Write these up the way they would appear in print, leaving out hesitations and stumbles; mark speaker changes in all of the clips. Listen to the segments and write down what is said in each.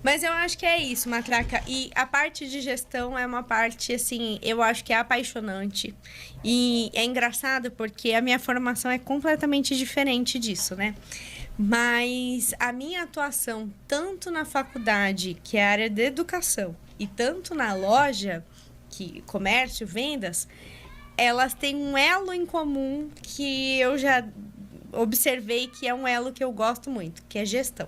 Speaker 1: Mas eu acho que é isso, Matraca. E a parte de gestão é uma parte, assim, eu acho que é apaixonante. E é engraçado porque a minha formação é completamente diferente disso, né? Mas a minha atuação, tanto na faculdade, que é a área de educação, e tanto na loja, que comércio, vendas, elas têm um elo em comum que eu já observei que é um elo que eu gosto muito, que é gestão.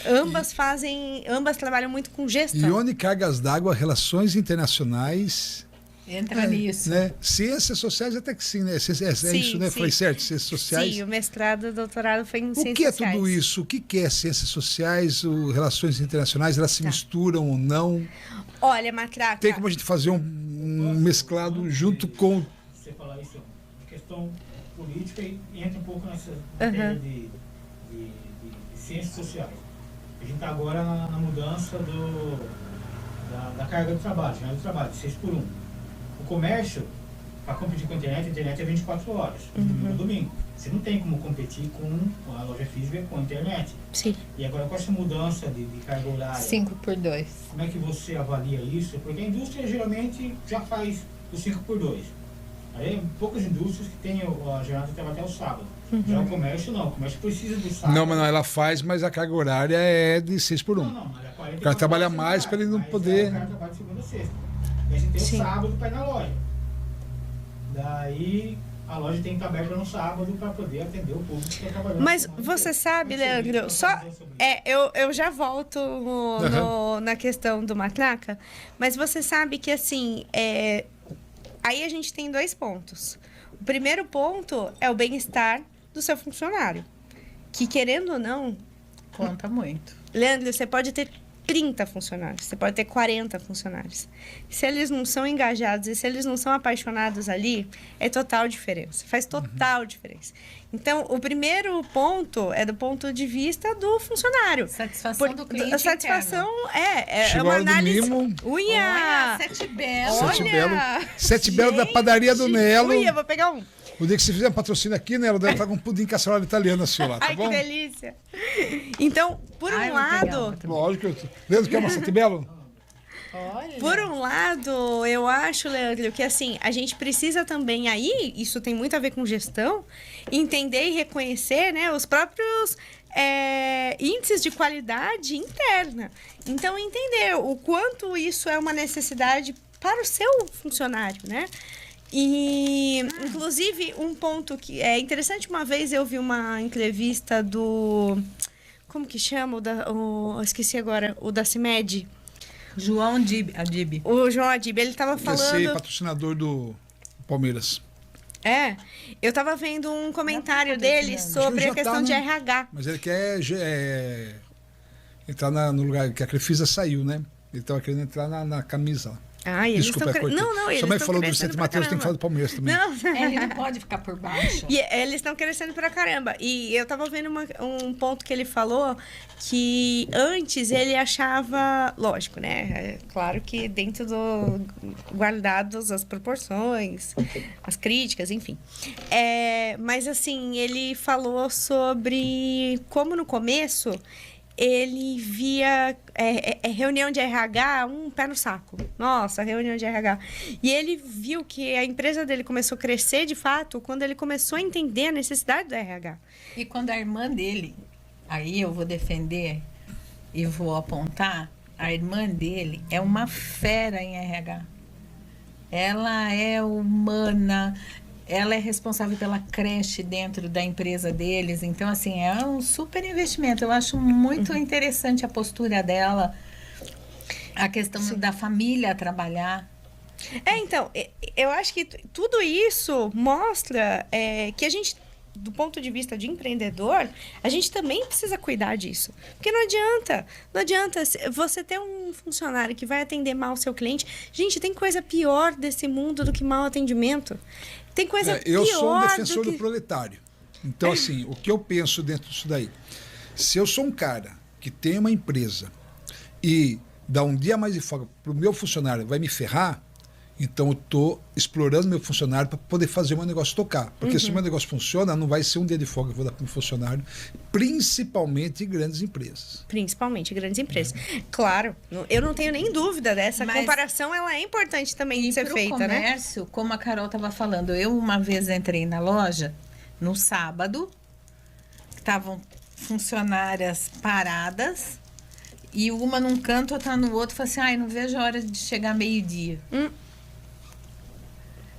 Speaker 1: Ambas trabalham muito com gestão.
Speaker 2: Ione Cargas d'Água, Relações Internacionais.
Speaker 3: Entra nisso.
Speaker 2: Né? Ciências sociais até que sim, né? É isso, né?
Speaker 1: Sim.
Speaker 2: Falei certo? Ciências sociais.
Speaker 1: Sim, o mestrado e o doutorado foi em
Speaker 2: O
Speaker 1: ciências
Speaker 2: que é
Speaker 1: sociais.
Speaker 2: tudo isso? O que é ciências sociais, relações internacionais? Elas se misturam ou não?
Speaker 1: Olha, Matraca...
Speaker 2: Tem como a gente fazer um mesclado junto com...
Speaker 4: Você falar isso de questão política e entra um pouco nessa matéria de ciências sociais. A gente está agora na mudança da carga do trabalho, do trabalho, de 6 por 1. O comércio, para competir com a internet é 24 horas, de domingo a domingo. Você não tem como competir com a loja física com a internet.
Speaker 1: Sim.
Speaker 4: E agora com essa mudança de carga horária,
Speaker 3: 5 por 2.
Speaker 4: como é que você avalia isso? Porque a indústria geralmente já faz o 5 por 2. Aí poucas indústrias que têm a jornada de trabalho até o sábado. Já o comércio não, o comércio precisa do sábado.
Speaker 2: Não, mas não, ela faz, mas a carga horária é de 6 por 1.
Speaker 4: Não, mas é 40
Speaker 2: O cara trabalha mais para ele não poder...
Speaker 4: O cara trabalha de segunda a sexta. E a gente tem o sábado para ir na loja. Daí a loja tem que estar aberta no sábado para poder atender o público que está trabalhando.
Speaker 1: Mas você sabe, Leandro, eu já volto na questão do Matraca, mas você sabe que, assim, aí a gente tem 2 pontos. O primeiro ponto é o bem-estar do seu funcionário, que, querendo ou não...
Speaker 3: Conta muito.
Speaker 1: Leandro, você pode ter 30 funcionários, você pode ter 40 funcionários. Se eles não são engajados e se eles não são apaixonados ali, é total diferença. Faz total diferença. Então, o primeiro ponto é do ponto de vista do funcionário.
Speaker 3: Satisfação do cliente.
Speaker 1: A satisfação é
Speaker 2: Chegou
Speaker 1: uma
Speaker 2: a hora do
Speaker 1: análise...
Speaker 2: mimo.
Speaker 1: Uia!
Speaker 3: Sete Belo.
Speaker 2: Sete Belo da padaria do Nelo.
Speaker 1: Uia, vou pegar um.
Speaker 2: O dia que você fizer um patrocínio aqui, Nelo, deve estar com um pudim caçarola italiana assim lá, tá
Speaker 1: Ai,
Speaker 2: bom?
Speaker 1: que delícia. Então, por um lado...
Speaker 2: Lógico. Leandro, quer uma Sete Belo?
Speaker 3: Olha.
Speaker 1: Por um lado, eu acho, Leandro, que assim, a gente precisa também aí, isso tem muito a ver com gestão, entender e reconhecer, né, os próprios índices de qualidade interna. Então, entender o quanto isso é uma necessidade para o seu funcionário, né? E, inclusive, um ponto que é interessante, uma vez eu vi uma entrevista do... Como que chama? Esqueci agora, o da CIMED.
Speaker 3: João Adib.
Speaker 1: O João Adib, ele estava
Speaker 2: Vai ser
Speaker 1: falando...
Speaker 2: patrocinador do Palmeiras.
Speaker 1: Eu estava vendo um comentário dele sobre a questão de RH.
Speaker 2: Mas ele quer entrar no lugar que a Crefisa saiu, né? Ele estava querendo entrar na camisa lá.
Speaker 1: Eles
Speaker 2: Desculpa,
Speaker 1: estão
Speaker 2: não,
Speaker 1: eles
Speaker 2: sua mãe
Speaker 1: estão
Speaker 2: falou do
Speaker 1: crescendo
Speaker 2: Vicente
Speaker 1: pra
Speaker 2: Matheus, tem que falar do Palmeiras também.
Speaker 1: Não.
Speaker 3: Ele não pode ficar por baixo.
Speaker 1: E eles estão crescendo pra caramba. E eu tava vendo um ponto que ele falou que antes ele achava, lógico, né? É claro que dentro do guardados as proporções, as críticas, enfim. Mas assim, ele falou sobre como no começo ele via reunião de RH, um pé no saco. Nossa, reunião de RH. E ele viu que a empresa dele começou a crescer, de fato, quando ele começou a entender a necessidade do RH.
Speaker 3: E quando a irmã dele, aí eu vou defender e vou apontar, a irmã dele é uma fera em RH. Ela é humana, ela é responsável pela creche dentro da empresa deles. Então, assim, é um super investimento. Eu acho muito interessante a postura dela, a questão da família trabalhar.
Speaker 1: Então, eu acho que tudo isso mostra que a gente, do ponto de vista de empreendedor, a gente também precisa cuidar disso. Porque não adianta você ter um funcionário que vai atender mal o seu cliente. Gente, tem coisa pior desse mundo do que mau atendimento. Tem coisa pior.
Speaker 2: Eu sou um defensor do proletário. Então, assim, o que eu penso dentro disso daí? Se eu sou um cara que tem uma empresa e dá um dia mais de folga para o meu funcionário, vai me ferrar, Então, eu estou explorando meu funcionário para poder fazer o meu negócio tocar. Porque se o meu negócio funciona, não vai ser um dia de folga que eu vou dar para o meu funcionário, principalmente em grandes empresas.
Speaker 1: Principalmente grandes empresas. Claro, eu não tenho nem dúvida dessa
Speaker 3: Mas-
Speaker 1: comparação, ela é importante também de ser
Speaker 3: pro
Speaker 1: feita, né?
Speaker 3: comércio, como a Carol estava falando, eu uma vez entrei na loja, no sábado, estavam funcionárias paradas, e uma num canto, outra no outro, falei assim, ai, não vejo a hora de chegar meio-dia.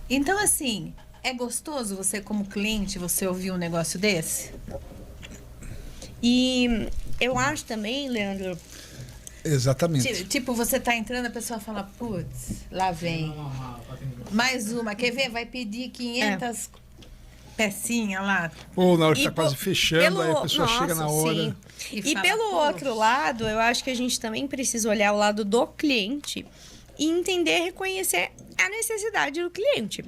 Speaker 3: Então, assim, é gostoso você, como cliente, você ouvir um negócio desse?
Speaker 1: E eu acho também, Leandro,
Speaker 2: Exatamente.
Speaker 3: Tipo, você tá entrando, a pessoa fala, putz, lá vem. Mais uma, quer ver? Vai pedir 500 pecinhas lá.
Speaker 2: Ou na hora que
Speaker 1: E
Speaker 2: está quase fechando, aí a pessoa chega na hora.
Speaker 1: sim.
Speaker 3: E
Speaker 1: E
Speaker 3: fala,
Speaker 1: pelo
Speaker 3: "Poxa."
Speaker 1: outro lado, eu acho que a gente também precisa olhar o lado do cliente e entender, reconhecer a necessidade do cliente.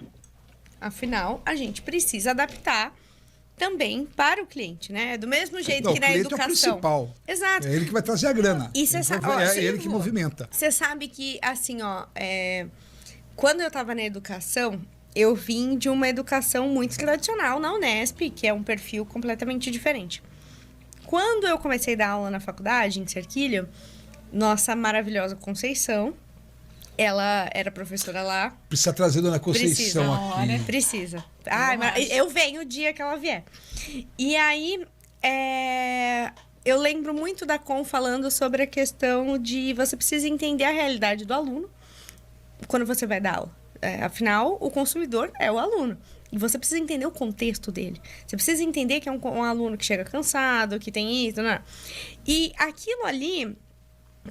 Speaker 1: Afinal, a gente precisa adaptar também para o cliente, né? Do mesmo jeito
Speaker 2: Não,
Speaker 1: que
Speaker 2: o
Speaker 1: na
Speaker 2: cliente
Speaker 1: educação.
Speaker 2: é o principal.
Speaker 1: Exato.
Speaker 2: É ele que vai trazer a grana.
Speaker 1: E cê sabe- ó,
Speaker 2: É
Speaker 1: sim,
Speaker 2: ele que
Speaker 1: Lu.
Speaker 2: movimenta.
Speaker 1: Você sabe que, assim, ó, quando eu estava na educação, eu vim de uma educação muito tradicional na Unesp, que é um perfil completamente diferente. Quando eu comecei a dar aula na faculdade, em Cerquilho, nossa maravilhosa Conceição, ela era professora lá.
Speaker 2: Precisa trazer a Dona Conceição
Speaker 1: Precisa,
Speaker 2: aqui.
Speaker 1: Precisa. Ai, mas
Speaker 3: acho.
Speaker 1: eu venho o dia que ela vier. E aí, eu lembro muito da Com falando sobre a questão de você precisa entender a realidade do aluno quando você vai dar aula. Afinal, o consumidor é o aluno. E você precisa entender o contexto dele. Você precisa entender que é um aluno que chega cansado, que tem isso, né? E aquilo ali,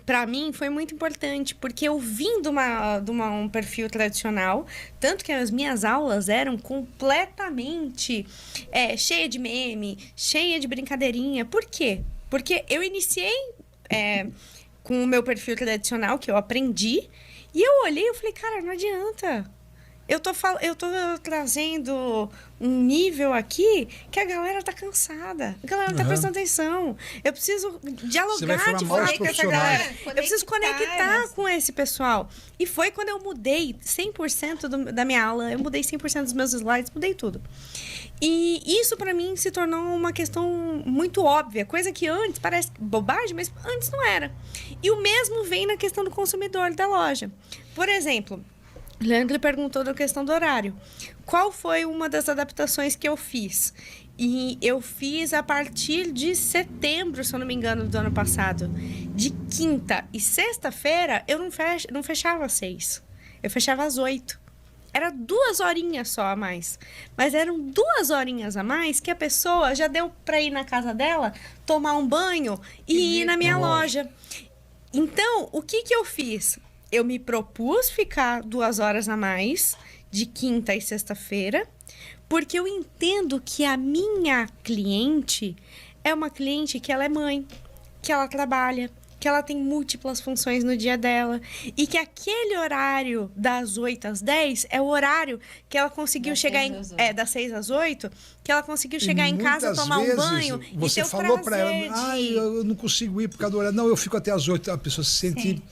Speaker 1: para mim, foi muito importante, porque eu vim de um perfil tradicional, tanto que as minhas aulas eram completamente cheia de meme, cheia de brincadeirinha. Por quê? Porque eu iniciei com o meu perfil tradicional, que eu aprendi, e eu olhei e falei, cara, não adianta. Eu tô trazendo um nível aqui que a galera tá cansada. A galera não tá prestando atenção. Eu preciso
Speaker 2: Você vai
Speaker 1: dialogar
Speaker 2: formar
Speaker 1: de
Speaker 2: novos
Speaker 1: fato com essa
Speaker 2: profissionais.
Speaker 1: galera. Eu preciso conectar com esse pessoal. E foi quando eu mudei 100% da minha aula. Eu mudei 100% dos meus slides, mudei tudo. E isso, pra mim, se tornou uma questão muito óbvia. Coisa que antes parece bobagem, mas antes não era. E o mesmo vem na questão do consumidor da loja. Por exemplo, Leandro perguntou da questão do horário. Qual foi uma das adaptações que eu fiz? E eu fiz a partir de setembro, se eu não me engano, do ano passado. De quinta e sexta-feira, eu não fechava às 6. Eu fechava às 8. Era 2 horinhas só a mais. Mas eram 2 horinhas a mais que a pessoa já deu para ir na casa dela, tomar um banho e ir na minha loja. Então, o que eu fiz? Eu me propus ficar 2 horas a mais, de quinta e sexta-feira, porque eu entendo que a minha cliente é uma cliente que ela é mãe, que ela trabalha, que ela tem múltiplas funções no dia dela, e que aquele horário das 8 às 10 é o horário que ela conseguiu chegar das 6 às 8, que ela conseguiu chegar em casa,
Speaker 2: muitas
Speaker 1: tomar um
Speaker 2: vezes
Speaker 1: banho
Speaker 2: você
Speaker 1: e ter
Speaker 2: falou
Speaker 1: o
Speaker 2: para
Speaker 1: prazer
Speaker 2: ela,
Speaker 1: de...
Speaker 2: eu não consigo ir por causa do horário. Não, eu fico até às 8. A pessoa se sente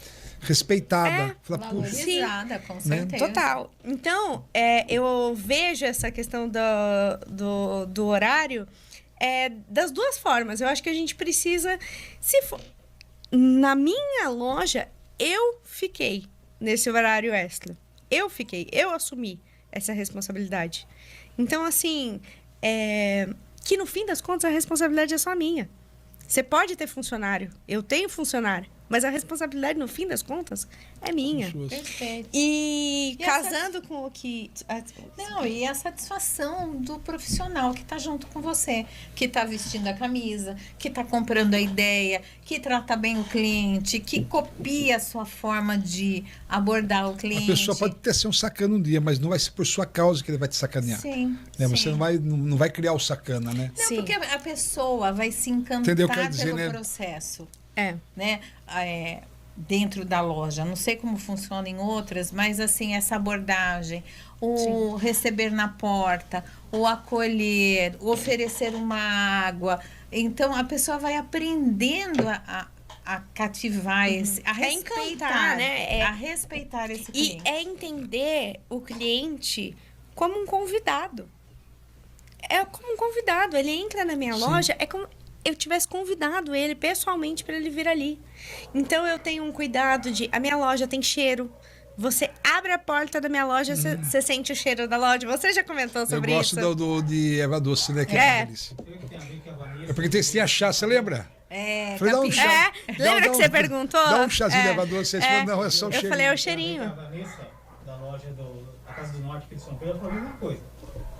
Speaker 2: respeitada. Fala, puxa,
Speaker 3: Valorizada, com certeza.
Speaker 1: Total. Então, eu vejo essa questão do horário das duas formas. Eu acho que a gente precisa... Na minha loja, eu fiquei nesse horário extra. Eu assumi essa responsabilidade. Então, assim, que no fim das contas a responsabilidade é só minha. Você pode ter funcionário, eu tenho funcionário, mas a responsabilidade, no fim das contas, é minha.
Speaker 3: Perfeito.
Speaker 1: E
Speaker 3: E
Speaker 1: casando com o que...
Speaker 3: Não, e a satisfação do profissional que está junto com você, que está vestindo a camisa, que está comprando a ideia, que trata bem o cliente, que copia a sua forma de abordar o cliente.
Speaker 2: a pessoa pode até ser um sacana um dia, mas não vai ser por sua causa que ele vai te sacanear.
Speaker 3: Sim,
Speaker 2: Né?
Speaker 3: sim.
Speaker 2: Você não vai criar o sacana, né?
Speaker 3: Não,
Speaker 1: Sim.
Speaker 3: porque a pessoa vai se encantar
Speaker 2: Entendeu o que eu quero dizer,
Speaker 3: pelo
Speaker 2: né?
Speaker 3: processo,
Speaker 1: É.
Speaker 3: né? Dentro da loja. Não sei como funciona em outras, mas assim, essa abordagem, o receber na porta, o acolher, o oferecer uma água. Então, a pessoa vai aprendendo a a cativar esse, a
Speaker 1: É
Speaker 3: respeitar,
Speaker 1: encantar, né?
Speaker 3: a respeitar esse
Speaker 1: E
Speaker 3: cliente.
Speaker 1: é entender o cliente como um convidado. É como um convidado. Ele entra na minha loja, é como eu tivesse convidado ele pessoalmente para ele vir ali. Então eu tenho um cuidado de... A minha loja tem cheiro. Você abre a porta da minha loja, você sente o cheiro da loja. Você já comentou
Speaker 2: Eu
Speaker 1: sobre
Speaker 2: gosto
Speaker 1: isso?
Speaker 2: de erva doce, né? Que
Speaker 1: É.
Speaker 2: é uma delícia.
Speaker 4: Você vê que tem a ver que a Vanessa...
Speaker 2: É porque tem a chá, você lembra? Falei, dá um chá.
Speaker 1: Lembra que você perguntou?
Speaker 2: Dá um chazinho de erva doce. Você falou, não, é só o
Speaker 1: Eu
Speaker 2: cheirinho.
Speaker 1: falei, é o
Speaker 4: A
Speaker 1: cheirinho.
Speaker 4: Vanessa, da loja da Casa do Norte aqui de São Pedro, falou a mesma coisa.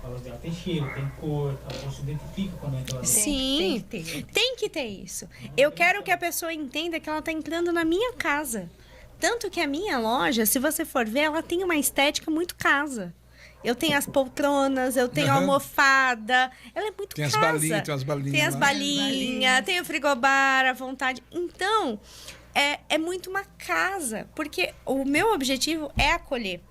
Speaker 4: A loja dela tem cheiro, tem cor, a pessoa se identifica quando entra lá dentro.
Speaker 1: Sim,
Speaker 3: tem que ter.
Speaker 1: tem que ter isso. Eu quero que a pessoa entenda que ela está entrando na minha casa. Tanto que a minha loja, se você for ver, ela tem uma estética muito casa. Eu tenho as poltronas, eu tenho a
Speaker 2: Aham.
Speaker 1: almofada. Ela é muito
Speaker 2: Tem as
Speaker 1: casa.
Speaker 2: balinhas, tem umas balinhas
Speaker 1: Tem as
Speaker 2: lá.
Speaker 1: balinhas, tem o frigobar à vontade. Então, é muito uma casa. Porque o meu objetivo é acolher.